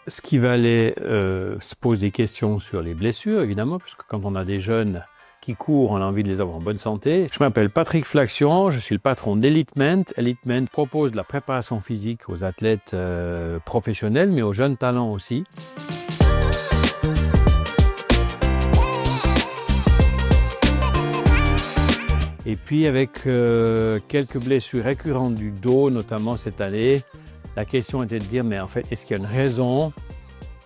Ce qui va aller se pose des questions sur les blessures, évidemment, puisque quand on a des jeunes qui courent, on a envie de les avoir en bonne santé. Je m'appelle Patrick Flaxion, je suis le patron d'Elitment. Elitment propose de la préparation physique aux athlètes professionnels, mais aux jeunes talents aussi. Et puis avec quelques blessures récurrentes du dos, notamment cette année, la question était de dire, mais en fait, est-ce qu'il y a une raison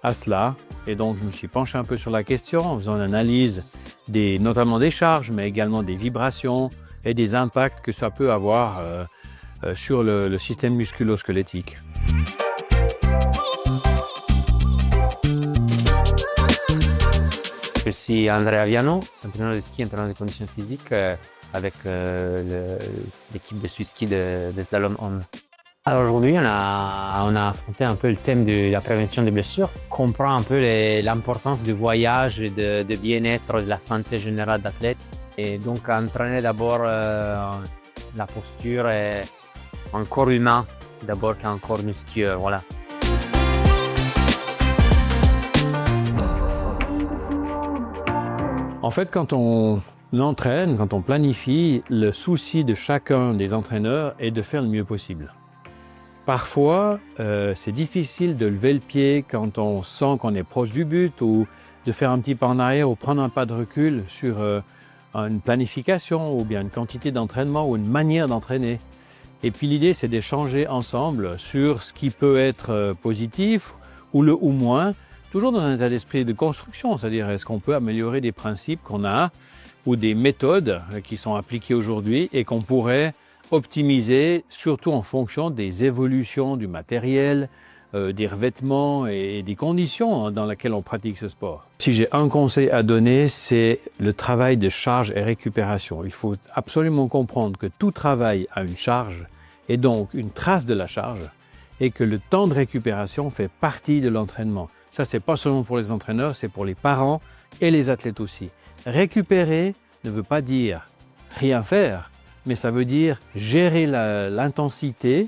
à cela? Et donc, je me suis penché un peu sur la question en faisant une analyse notamment des charges, mais également des vibrations et des impacts que ça peut avoir sur le système musculo-squelettique. Je suis André Aviano, entraîneur de ski, entraîneur de conditions physiques avec l'équipe de Swiss Ski de Slalom On. Alors aujourd'hui, on a affronté un peu le thème de la prévention des blessures, comprend un peu l'importance du voyage et de bien-être, de la santé générale d'athlète. Et donc entraîner d'abord la posture et un corps humain d'abord qu'un corps musculeux, voilà. En fait, quand on entraîne, quand on planifie, le souci de chacun des entraîneurs est de faire le mieux possible. Parfois, c'est difficile de lever le pied quand on sent qu'on est proche du but ou de faire un petit pas en arrière ou prendre un pas de recul sur une planification ou bien une quantité d'entraînement ou une manière d'entraîner. Et puis l'idée, c'est d'échanger ensemble sur ce qui peut être positif ou moins, toujours dans un état d'esprit de construction, c'est-à-dire est-ce qu'on peut améliorer des principes qu'on a ou des méthodes qui sont appliquées aujourd'hui et qu'on pourrait optimiser, surtout en fonction des évolutions du matériel, des revêtements et des conditions dans lesquelles on pratique ce sport. Si j'ai un conseil à donner, c'est le travail de charge et récupération. Il faut absolument comprendre que tout travail a une charge et donc une trace de la charge et que le temps de récupération fait partie de l'entraînement. Ça, c'est pas seulement pour les entraîneurs, c'est pour les parents et les athlètes aussi. Récupérer ne veut pas dire rien faire, mais ça veut dire gérer l'intensité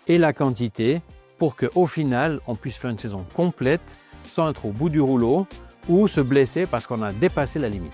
et la quantité pour qu'au final, on puisse faire une saison complète sans être au bout du rouleau ou se blesser parce qu'on a dépassé la limite.